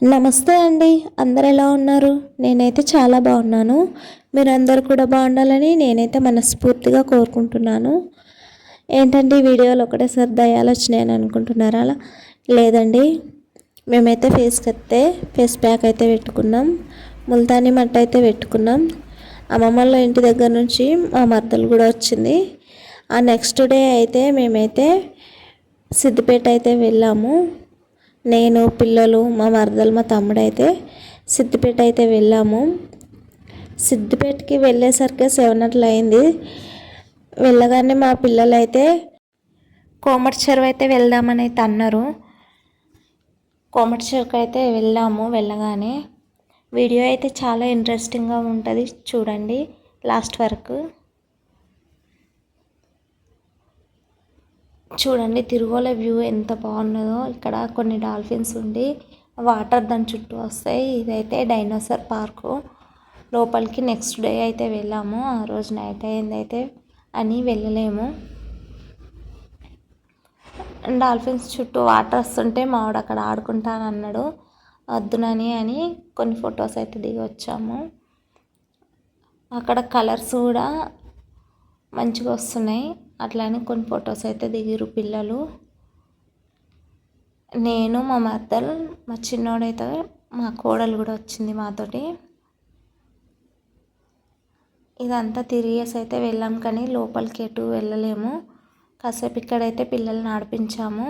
నమస్తే అండి. అందరు ఎలా ఉన్నారు? నేనైతే చాలా బాగున్నాను. మీరందరూ కూడా బాగుండాలని నేనైతే మనస్ఫూర్తిగా కోరుకుంటున్నాను. ఏంటండి వీడియోలో ఒకటేసారి దయ్యాలు వచ్చినాయని అనుకుంటున్నారా? అలా లేదండి. మేమైతే ఫేస్ ప్యాక్ అయితే పెట్టుకున్నాం. ముల్తానీ మట్ట అయితే పెట్టుకున్నాం. అమ్మమ్మల ఇంటి దగ్గర నుంచి మా మద్దలు కూడా వచ్చింది. ఆ నెక్స్ట్ డే అయితే మేమైతే సిద్దిపేట అయితే వెళ్ళాము. నేను పిల్లలు మా మరదలు మా తమ్ముడు అయితే సిద్దిపేట అయితే వెళ్ళాము. సిద్దిపేటకి వెళ్ళేసరికి 7 అట్లా అయింది. వెళ్ళగానే మా పిల్లలు అయితే కోమటి చెరువు అయితే వెళ్దామని అయితే అన్నారు. కోమటి చెరువుకి అయితే వెళ్ళాము. వెళ్ళగానే వీడియో అయితే చాలా ఇంట్రెస్టింగ్గా ఉంటుంది, చూడండి లాస్ట్ వరకు. చూడండి తిరుగోల వ్యూ ఎంత బాగున్నదో. ఇక్కడ కొన్ని డాల్ఫిన్స్ ఉండి వాటర్ దాని చుట్టూ వస్తాయి. ఇదైతే డైనోసార్ పార్కు. లోపలికి నెక్స్ట్ డే అయితే వెళ్ళాము. ఆ రోజు నైట్ అయిందైతే అని వెళ్ళలేము. డాల్ఫిన్స్ చుట్టూ వాటర్ వస్తుంటే మావాడు అక్కడ ఆడుకుంటాను అన్నాడు. వద్దునని అని కొన్ని ఫొటోస్ అయితే దిగి వచ్చాము. అక్కడ కలర్స్ కూడా మంచిగా వస్తున్నాయి. అట్లానే కొన్ని ఫొటోస్ అయితే దిగిరు పిల్లలు. నేను మా మద్దలు మా చిన్నోడైతే మా కోడలు కూడా వచ్చింది మాతోటి. ఇదంతా తిరిగేసి అయితే వెళ్ళాం, కానీ లోపలికి ఎటు వెళ్ళలేము. కాసేపు ఇక్కడైతే పిల్లల్ని ఆడిపించాము.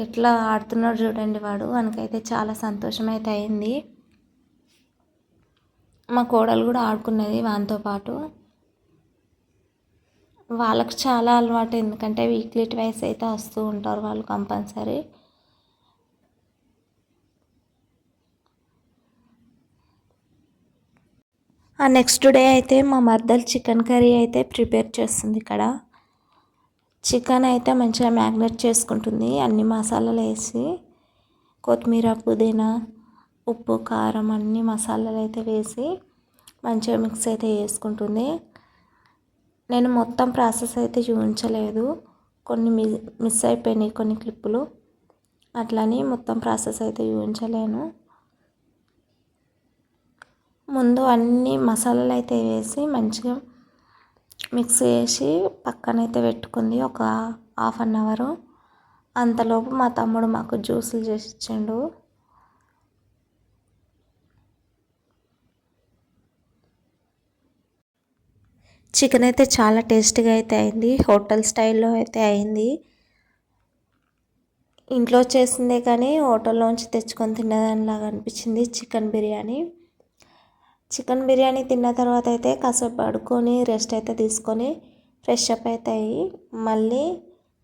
ఎట్లా ఆడుతున్నాడు చూడండి వాడు. వానికైతే చాలా సంతోషం అయితే అయింది. మా కోడలు కూడా ఆడుకున్నది వానితో పాటు. వాళ్ళకు చాలా అలవాటు, ఎందుకంటే వీక్లీ ట్వైస్ అయితే వస్తూ ఉంటారు వాళ్ళు కంపల్సరీ. ఆ నెక్స్ట్ డే అయితే మా మర్దలు చికెన్ కర్రీ అయితే ప్రిపేర్ చేస్తుంది. ఇక్కడ చికెన్ అయితే మంచిగా మ్యాగ్నేట్ చేసుకుంటుంది. అన్ని మసాలాలు వేసి కొత్తిమీర, పుదీనా, ఉప్పు, కారం అన్ని మసాలాలు అయితే వేసి మంచిగా మిక్స్ అయితే చేసుకుంటుంది. నేను మొత్తం ప్రాసెస్ అయితే చూపించలేదు, కొన్ని మిస్ అయిపోయినాయి కొన్ని క్లిప్పులు. అట్లని మొత్తం ప్రాసెస్ అయితే చూపించలేను. ముందు అన్ని మసాలాలు అయితే వేసి మంచిగా మిక్స్ చేసి పక్కనైతే పెట్టుకుంది ఒక 1/2 అవర్. అంతలోపు మా తమ్ముడు మాకు జ్యూసులు చేసి ఇచ్చిండు. చికెన్ అయితే చాలా టేస్టీగా అయితే అయింది. హోటల్ స్టైల్లో అయితే అయింది. ఇంట్లో చేసిందే కానీ హోటల్లోంచి తెచ్చుకొని తిన్నదానిలాగా అనిపించింది చికెన్ బిర్యానీ. చికెన్ బిర్యానీ తిన్న తర్వాత అయితే కాసేపు పడుకొని రెస్ట్ అయితే తీసుకొని ఫ్రెష్ అప్ అయితే అయ్యి మళ్ళీ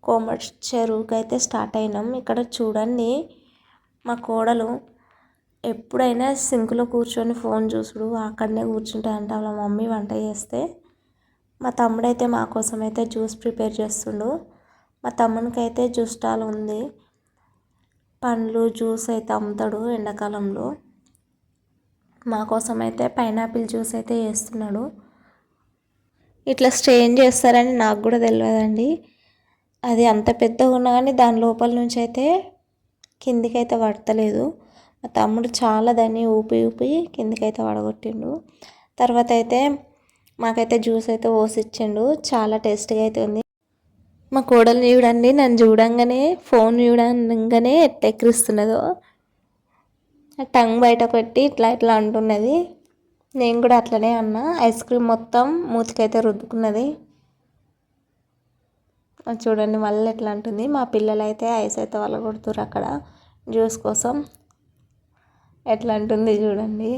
కోమటి చెరువుకి అయితే స్టార్ట్ అయినాం. ఇక్కడ చూడండి మా కోడలు ఎప్పుడైనా సింక్లో కూర్చొని ఫోన్ చూసుడు, అక్కడనే కూర్చుంటాయంట వాళ్ళ మమ్మీ వంట చేస్తే. మా తమ్ముడైతే మా కోసం అయితే జ్యూస్ ప్రిపేర్ చేస్తుండు. మా తమ్మునికి అయితే జ్యూస్ స్టాల్ ఉంది. పండ్లు జ్యూస్ అయితే అమ్ముతాడు ఎండాకాలంలో. మా కోసం అయితే పైనాపిల్ జ్యూస్ అయితే చేస్తున్నాడు. ఇట్లా స్ట్రెయిన్ చేస్తారని నాకు కూడా తెలియదండి. అది అంత పెద్దగా ఉన్నా కానీ దాని లోపల నుంచి అయితే కిందికైతే పడతలేదు. మా తమ్ముడు చాలా దాన్ని ఊపి ఊపి కిందికైతే పడగొట్టిండు. తర్వాత అయితే మాకైతే జ్యూస్ అయితే పోసిచ్చిండు. చాలా టేస్టీగా అయితే ఉంది. మా కోడలు చూడండి, నన్ను చూడంగానే ఫోన్ చూడంగానే ఎట్లా ఎక్కిరిస్తున్నదో, టంగ్ బయట పెట్టి ఇట్లా ఇట్లా అంటున్నది. నేను కూడా అట్లనే అన్నా. ఐస్ క్రీమ్ మొత్తం మూతికైతే రుద్దుకున్నది. చూడండి మళ్ళీ ఎట్లా అంటుంది. మా పిల్లలు అయితే ఐస్ అయితే వాళ్ళ కొడుతురు అక్కడ జ్యూస్ కోసం. ఎట్లా అంటుంది చూడండి.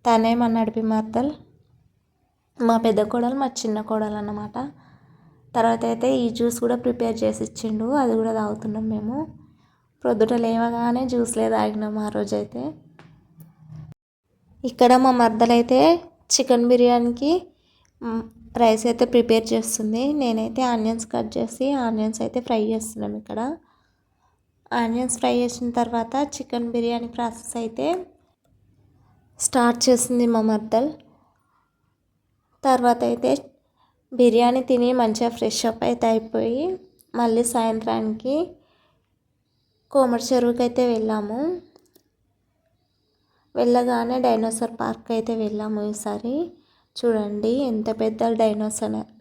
తనేమన్నా నడిపి మద్దలు మా పెద్ద కోడలు మా చిన్న కోడలు అన్నమాట. తర్వాత అయితే ఈ జ్యూస్ కూడా ప్రిపేర్ చేసి ఇచ్చిండు. అది కూడా తాగుతున్నాం మేము. ప్రొద్దుట లేవగానే జ్యూస్లే తాగినాం ఆ రోజైతే. ఇక్కడ మా మర్దలైతే చికెన్ బిర్యానీకి రైస్ అయితే ప్రిపేర్ చేస్తుంది. నేనైతే ఆనియన్స్ కట్ చేసి ఆనియన్స్ అయితే ఫ్రై చేస్తున్నాం. ఇక్కడ ఆనియన్స్ ఫ్రై చేసిన తర్వాత చికెన్ బిర్యానీ ప్రాసెస్ అయితే స్టార్ట్ చేసింది మా మర్దలు. తర్వాత అయితే బిర్యానీ తిని మంచిగా ఫ్రెష్ అప్ అయితే అయిపోయి మళ్ళీ సాయంత్రానికి కోమటి చెరువుకి అయితే వెళ్ళాము. వెళ్ళగానే డైనోసార్ పార్క్ అయితే వెళ్ళాము ఈసారి. చూడండి ఎంత పెద్ద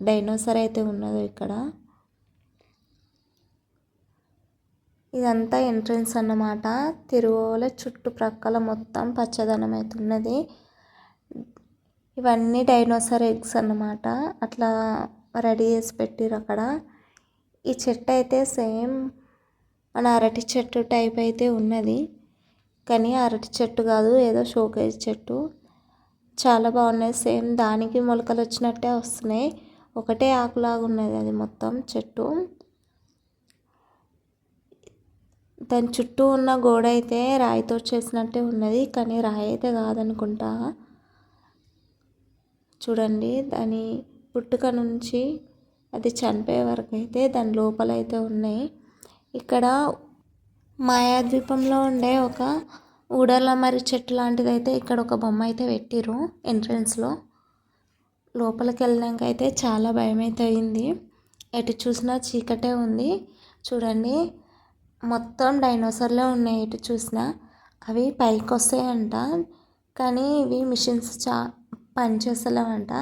డైనోసార్ అయితే ఉన్నదో ఇక్కడ. ఇదంతా ఎంట్రన్స్ అన్నమాట. తిరువోల చుట్టుప్రక్కల మొత్తం పచ్చదనం అయితే ఉన్నది. ఇవన్నీ డైనోసార్ ఎగ్స్ అన్నమాట. అట్లా రెడీ చేసి పెట్టిరు అక్కడ. ఈ చెట్టు అయితే సేమ్ మన అరటి చెట్టు టైప్ అయితే ఉన్నది, కానీ అరటి చెట్టు కాదు, ఏదో షోకేజ్ చెట్టు. చాలా బాగున్నాయి. సేమ్ దానికి మొలకలు వచ్చినట్టే వస్తున్నాయి. ఒకటే ఆకులాగా ఉన్నది అది మొత్తం చెట్టు. దాని చుట్టూ ఉన్న గోడ అయితే రాయితో చేసినట్టే ఉన్నది, కానీ రాయి అయితే కాదనుకుంటా. చూడండి దాని పుట్టుక నుంచి అది చనిపోయే వరకు అయితే దాని లోపల అయితే ఉన్నాయి. ఇక్కడ మాయాద్వీపంలో ఉండే ఒక ఊడల మరి చెట్టు లాంటిది అయితే ఇక్కడ ఒక బొమ్మ అయితే పెట్టిరు ఎంట్రన్స్లో. లోపలికి వెళ్ళినాక అయితే చాలా భయం అయితే అయింది. ఎటు చూసినా చీకటే ఉంది. చూడండి మొత్తం డైనోసార్లే ఉన్నాయి ఎటు చూసినా. అవి పైకి వస్తాయంట, కానీ ఇవి మిషన్స్ పనిచేస్తలేవంట.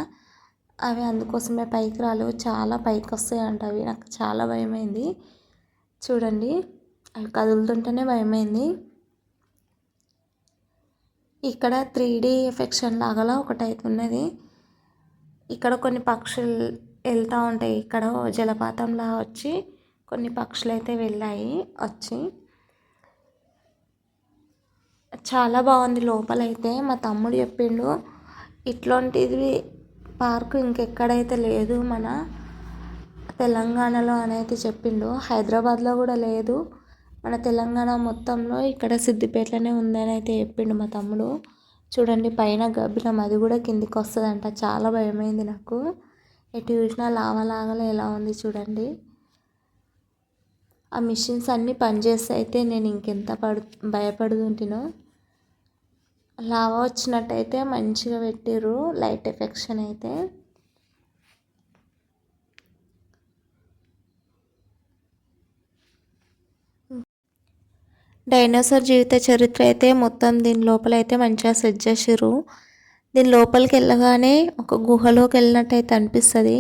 అవి అందుకోసమే పైకి రాలేవు, చాలా పైకి వస్తాయంట అవి. నాకు చాలా భయమైంది. చూడండి అవి కదులుతుంటేనే భయమైంది. ఇక్కడ 3D ఎఫెక్షన్ లాగా ఒకటి అవుతున్నది. ఇక్కడ కొన్ని పక్షులు వెళ్తూ ఉంటాయి. ఇక్కడ జలపాతంలా వచ్చి కొన్ని పక్షులు అయితే వెళ్ళాయి వచ్చి. చాలా బాగుంది లోపలైతే. మా తమ్ముడు చెప్పిండు ఇట్లాంటిది పార్కు ఇంకెక్కడైతే లేదు మన తెలంగాణలో అని అయితే చెప్పిండు. హైదరాబాద్లో కూడా లేదు, మన తెలంగాణ మొత్తంలో ఇక్కడ సిద్దిపేటలోనే ఉందని అయితే చెప్పిండు మా తమ్ముడు. చూడండి పైన గబ్బిలం, అది కూడా కిందికి వస్తుందంట. చాలా భయమైంది నాకు. ఎటు చూసినా లావలాగలే ఎలా ఉంది చూడండి. ఆ మిషన్స్ అన్నీ పనిచేస్తే అయితే నేను ఇంకెంత భయపడుతుంటినో. లావా వచ్చినట్టయితే మంచిగా పెట్టిర్రు లైట్ ఎఫెక్షన్ అయితే. డైనోసార్ జీవిత చరిత్ర అయితే మొత్తం దీని లోపల అయితే మంచిగా సెట్ చేసిర్రు. దీని లోపలికి వెళ్ళగానే ఒక గుహలోకి వెళ్ళినట్టయితే అనిపిస్తుంది.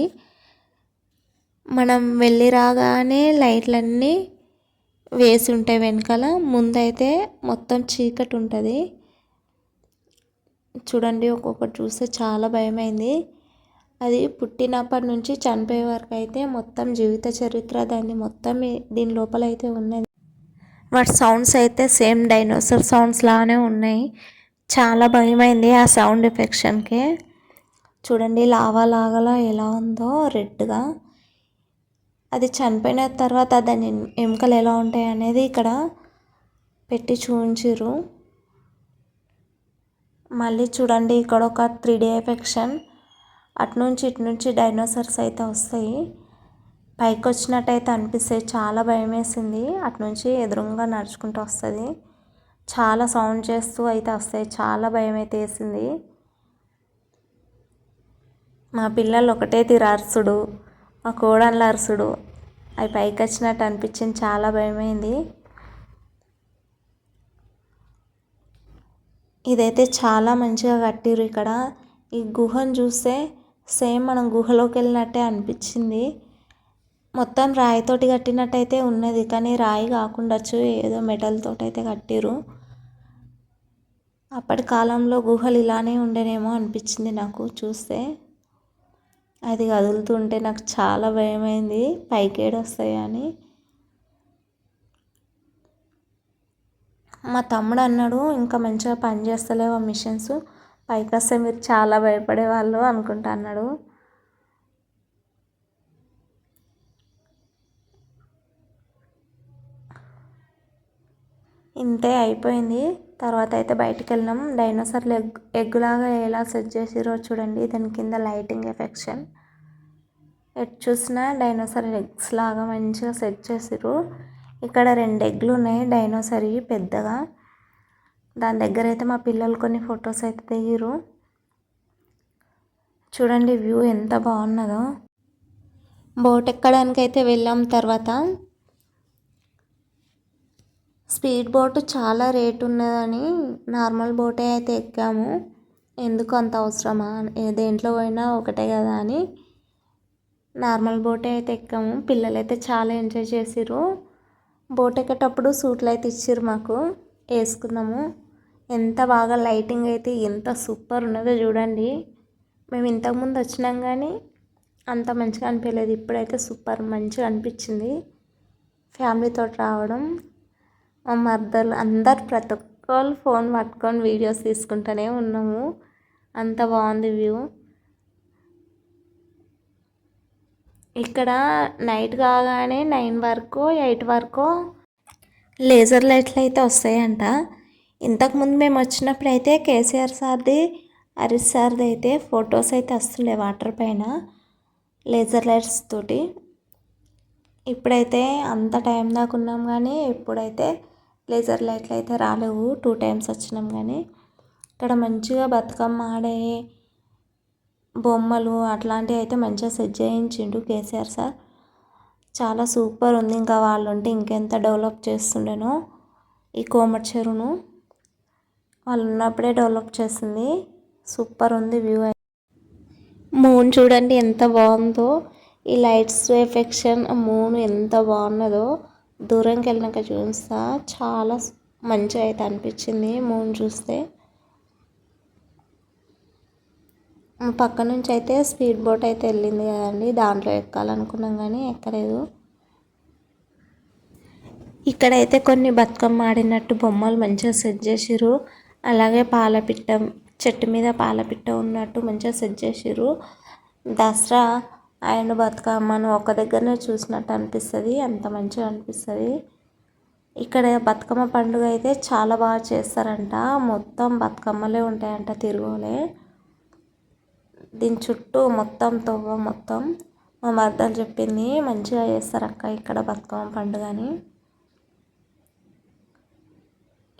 మనం వెళ్ళి రాగానే లైట్లన్నీ వేసి ఉంటాయి వెనకాల. ముందైతే మొత్తం చీకటి ఉంటుంది. చూడండి ఒక్కొక్కటి చూస్తే చాలా భయమైంది. అది పుట్టినప్పటి నుంచి చనిపోయే వరకు అయితే మొత్తం జీవిత చరిత్ర దాన్ని మొత్తం దీని లోపల అయితే ఉన్నది. వాటి సౌండ్స్ అయితే సేమ్ డైనోసార్ సౌండ్స్ లాగానే ఉన్నాయి. చాలా భయమైంది ఆ సౌండ్ ఎఫెక్షన్కి. చూడండి లావా లాగలా ఎలా ఉందో రెడ్గా. అది చనిపోయిన తర్వాత దాని ఎముకలు ఎలా ఉంటాయి అనేది ఇక్కడ పెట్టి చూపించారు. మళ్ళీ చూడండి ఇక్కడ ఒక 3D ఎఫెక్షన్. అటు నుంచి ఇటు నుంచి డైనోసార్స్ అయితే వస్తాయి. పైకి వచ్చినట్టయితే అనిపిస్తాయి. చాలా భయం వేసింది. అటు నుంచి ఎదురుగా నడుచుకుంటూ వస్తుంది. చాలా సౌండ్ చేస్తూ అయితే వస్తాయి. చాలా భయం అయితే వేసింది. మా పిల్లలు ఒకటే అరుసుడు, మా కోడళ్ళ అరుసుడు. అవి పైకి వచ్చినట్టు అనిపించింది. చాలా భయమైంది. ఇదైతే చాలా మంచిగా కట్టిరు ఇక్కడ. ఈ గుహను చూస్తే సేమ్ మనం గుహలోకి వెళ్ళినట్టే అనిపించింది. మొత్తం రాయితోటి కట్టినట్టయితే ఉన్నది, కానీ రాయి కాకుండొచ్చు, ఏదో మెటల్ తోటి అయితే కట్టిరు. అప్పటి కాలంలో గుహలు ఇలానే ఉండేనేమో అనిపించింది నాకు చూస్తే. అది కదులుతుంటే నాకు చాలా భయమైంది, పైకి ఏడొస్తాయి అని. మా తమ్ముడు అన్నాడు ఇంకా మంచిగా పని చేస్తలేవు ఆ మిషన్స్, పైకి వస్తే మీరు చాలా భయపడేవాళ్ళు అనుకుంటా అన్నాడు. ఇంతే అయిపోయింది. తర్వాత అయితే బయటికి వెళ్ళినాం. డైనోసార్లు ఎగ్గులాగా ఎలా సెట్ చేసిరో చూడండి. దాని కింద లైటింగ్ ఎఫెక్షన్. ఎటు చూసినా డైనోసార్ ఎగ్స్ లాగా మంచిగా సెట్ చేసిరు. ఇక్కడ 2 ఎగ్లు ఉన్నాయి డైనోసార్వి పెద్దగా. దాని దగ్గర అయితే మా పిల్లలు కొన్ని ఫొటోస్ అయితే దిగిరు. చూడండి వ్యూ ఎంత బాగున్నదో. బోట్ ఎక్కడానికి అయితే వెళ్ళాం. తర్వాత స్పీడ్ బోట్ చాలా రేటు ఉన్నదని నార్మల్ బోటే అయితే ఎక్కాము. ఎందుకు అంత అవసరమా, దేంట్లో పోయినా ఒకటే కదా అని నార్మల్ బోటే అయితే ఎక్కాము. పిల్లలైతే చాలా ఎంజాయ్ చేసిర్రు. బోట్ ఎక్కేటప్పుడు సూట్లు అయితే ఇచ్చిర్రు మాకు, వేసుకున్నాము. ఎంత బాగా లైటింగ్ అయితే ఎంత సూపర్ ఉన్నదో చూడండి. మేము ఇంతకుముందు వచ్చినాం కానీ అంత మంచిగా అనిపించలేదు. ఇప్పుడైతే సూపర్ మంచిగా అనిపించింది ఫ్యామిలీతో రావడం. మా మర్దలు అందరు ప్రతి ఒక్కరు ఫోన్ పట్టుకొని వీడియోస్ తీసుకుంటూనే ఉన్నాము. అంత బాగుంది వ్యూ. ఇక్కడ నైట్ కాగానే 9 వరకు 8 వరకు లేజర్ లైట్లు అయితే వస్తాయంట. ఇంతకుముందు మేము వచ్చినప్పుడు అయితే కేసీఆర్ సార్ది, హరీష్ సార్ది అయితే ఫొటోస్ అయితే వస్తుండే వాటర్ పైన లేజర్ లైట్స్ తోటి. ఇప్పుడైతే అంత టైం దాకా ఉన్నాం కానీ ఇప్పుడైతే లేజర్ లైట్లు అయితే రాలేవు. 2 టైమ్స్ వచ్చినాం కానీ ఇక్కడ మంచిగా బతుకమ్మ ఆడే బొమ్మలు అట్లాంటివి అయితే మంచిగా సెట్ చేయించిండు కేసీఆర్ సార్. చాలా సూపర్ ఉంది. ఇంకా వాళ్ళు ఉంటే ఇంకెంత డెవలప్ చేస్తుండేనో ఈ కోమటి చెరువును. వాళ్ళు ఉన్నప్పుడే డెవలప్ చేసింది. సూపర్ ఉంది వ్యూ. మూన్ చూడండి ఎంత బాగుందో. ఈ లైట్స్ ఎఫెక్షన్ మూన్ ఎంత బాగున్నదో దూరంకి వెళ్ళినాక చూస్తా చాలా మంచిగా అయితే అనిపించింది మూన్ చూస్తే. పక్క నుంచి అయితే స్పీడ్ బోట్ అయితే వెళ్ళింది కదండి, దాంట్లో ఎక్కాలనుకున్నాం కానీ ఎక్కలేదు. ఇక్కడైతే కొన్ని బతుకమ్మ ఆడినట్టు బొమ్మలు మంచిగా సెట్ చేసిర్రు. అలాగే పాలపిట్ట, చెట్టు మీద పాలపిట్ట ఉన్నట్టు మంచిగా సెట్ చేసిర్రు. దసరా అండ్ బతుకమ్మను ఒక దగ్గరనే చూసినట్టు అనిపిస్తుంది, అంత మంచిగా అనిపిస్తుంది. ఇక్కడ బతుకమ్మ పండుగ అయితే చాలా బాగా చేస్తారంట. మొత్తం బతుకమ్మలే ఉంటాయంట, తిరుగులే. దీని చుట్టూ మొత్తం తవ్వ మొత్తం మా మరదలు చెప్పింది మంచిగా చేస్తారు అక్క ఇక్కడ బతుకమ్మ పండుగ అని.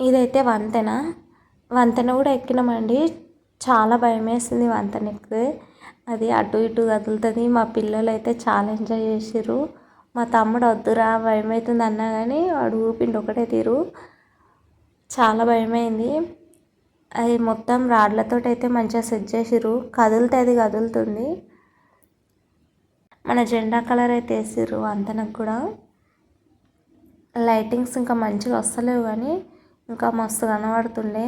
ఇదైతే వంతెన కూడా ఎక్కినామండి. చాలా భయం వేసింది వంతెన ఎక్కితే, అది అటు ఇటు కదులుతుంది. మా పిల్లలు అయితే చాలా ఎంజాయ్ చేసిర్రు. మా తమ్ముడు వద్దురా భయం అవుతుంది అన్నా కానీ వాడు ఊపిండి ఒకటే తీరు. చాలా భయమైంది. అది మొత్తం రాడ్లతో అయితే మంచిగా సెట్ చేసిర్రు. కదులుతుంది. మన జెండా కలర్ అయితే వేసిర్రు వంతెనకు కూడా. లైటింగ్స్ ఇంకా మంచిగా వస్తలేవు కానీ ఇంకా మస్తు కనబడుతుండే.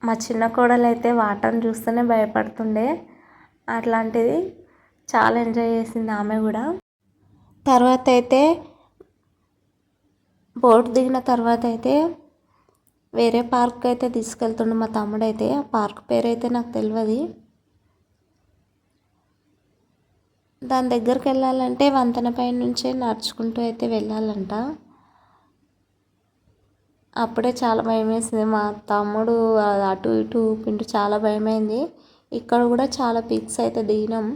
మా చిన్న కోడలు అయితే వాటర్ని చూస్తేనే భయపడుతుండే. అట్లాంటిది చాలా ఎంజాయ్ చేసింది ఆమె కూడా. తర్వాత అయితే బోట్ దిగిన తర్వాత అయితే వేరే పార్క్ అయితే తీసుకెళ్తుండే మా తమ్ముడు అయితే. ఆ పార్క్ పేరు అయితే నాకు తెలియదు. దాని దగ్గరికి వెళ్ళాలంటే వంతెన పై నుంచే నడుచుకుంటూ అయితే వెళ్ళాలంట. అప్పుడే చాలా భయం వేసింది. మా తమ్ముడు అటు ఇటు ఊపిండు, చాలా భయమైంది. ఇక్కడ కూడా చాలా పిక్స్ అయితే దిగినాం.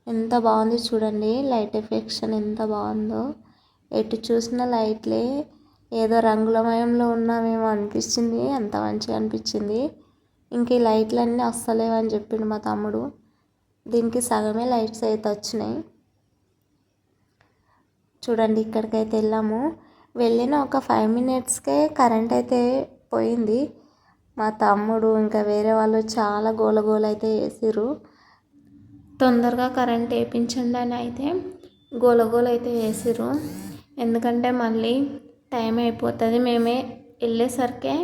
ఎంత బాగుంది చూడండి, లైట్ ఎఫెక్షన్ ఎంత బాగుందో. ఎటు చూసిన లైట్లే, ఏదో రంగులమయంలో ఉన్నామేమో అనిపించింది, అంత మంచిగా అనిపించింది. ఇంక ఈ లైట్లన్నీ వస్తలేవని చెప్పిండు మా తమ్ముడు. దీనికి సగమే లైట్స్ అయితే వచ్చినాయి. చూడండి ఇక్కడికైతే వెళ్ళాము. వెళ్ళిన ఒక 5 మినిట్స్కే కరెంట్ అయితే పోయింది. మా తమ్ముడు ఇంకా వేరే వాళ్ళు చాలా గోల అయితే వేసిర్రు. తొందరగా కరెంట్ వేయించండి అని అయితే గోల అయితే వేసిర్రు. ఎందుకంటే మళ్ళీ టైం అయిపోతుంది. మేమే వెళ్ళేసరికి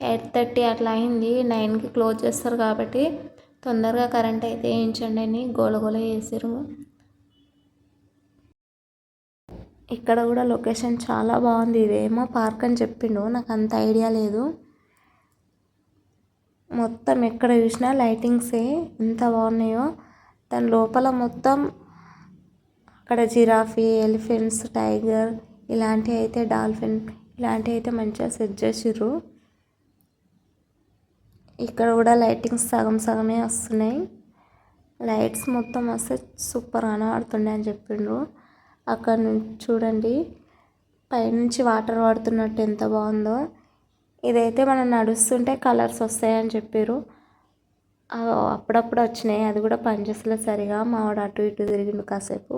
8:30 అట్లా అయింది. 9కి క్లోజ్ చేస్తారు కాబట్టి తొందరగా కరెంట్ అయితే వేయించండి అని గోల వేసిర్రు. ఇక్కడ కూడా లొకేషన్ చాలా బాగుంది. ఇదేమో పార్క్ అని చెప్పిండు, నాకు అంత ఐడియా లేదు. మొత్తం ఎక్కడ చూసినా లైటింగ్సే ఎంత బాగున్నాయో. దాని లోపల మొత్తం అక్కడ జిరాఫీ, ఎలిఫెంట్స్, టైగర్ ఇలాంటివి అయితే, డాల్ఫిన్ ఇలాంటివి అయితే మంచిగా సెట్ చేసిర్రు. ఇక్కడ కూడా లైటింగ్స్ సగమే వస్తున్నాయి. లైట్స్ మొత్తం వస్తే సూపర్ కనబడుతుండే అని చెప్పిండ్రు. అక్కడ నుంచి చూడండి పైనుంచి వాటర్ పడుతున్నట్టు ఎంత బాగుందో. ఇదైతే మనం నడుస్తుంటే కలర్స్ వస్తాయని చెప్పారు. అప్పుడప్పుడు వచ్చినాయి, అది కూడా పనిచేస్తలేదు సరిగా. మావాడు అటు ఇటు తిరిగిండు కాసేపు.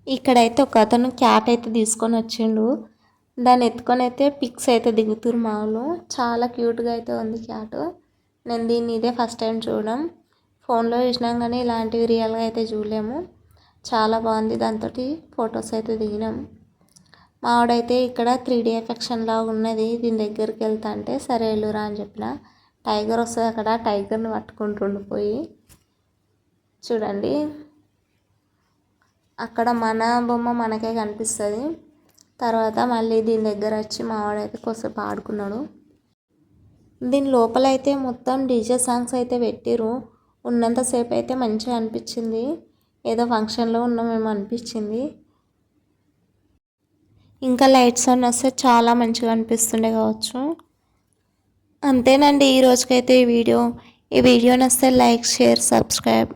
ఇక్కడైతే ఒక అతను క్యాట్ అయితే తీసుకొని వచ్చిండు. దాన్ని ఎత్తుకొని అయితే పిక్స్ అయితే దిగుతురు మా వాళ్ళు. చాలా క్యూట్గా అయితే ఉంది క్యాట్. నేను దీన్ని ఇదే ఫస్ట్ టైం చూడడం. ఫోన్లో చూసినాం కానీ ఇలాంటివి రియల్గా అయితే చూడలేము. చాలా బాగుంది. దాంతో ఫొటోస్ అయితే దిగినాం. మావాడైతే ఇక్కడ 3D ఎఫెక్షన్ లాగా ఉన్నది, దీని దగ్గరికి వెళ్తా అంటే సరే వెళ్ళురా అని చెప్పిన. టైగర్ వస్తుంది అక్కడ, టైగర్ని పట్టుకుంటుండిపోయి చూడండి. అక్కడ మన బొమ్మ మనకే కనిపిస్తుంది. తర్వాత మళ్ళీ దీని దగ్గర వచ్చి మావాడైతే కొద్దిసేపు ఆడుకున్నాడు. దీని లోపలైతే మొత్తం డీజే సాంగ్స్ అయితే పెట్టిరు. ఉన్నంతసేపు అయితే మంచిగా అనిపించింది. ఏదో ఫంక్షన్లో ఉన్నామేమో అనిపించింది. ఇంకా లైట్స్ ఆన్ వస్తే చాలా మంచిగా అనిపిస్తుండే కావచ్చు. అంతేనండి ఈ రోజుకైతే ఈ వీడియో నచ్చితే లైక్, షేర్, సబ్స్క్రైబ్.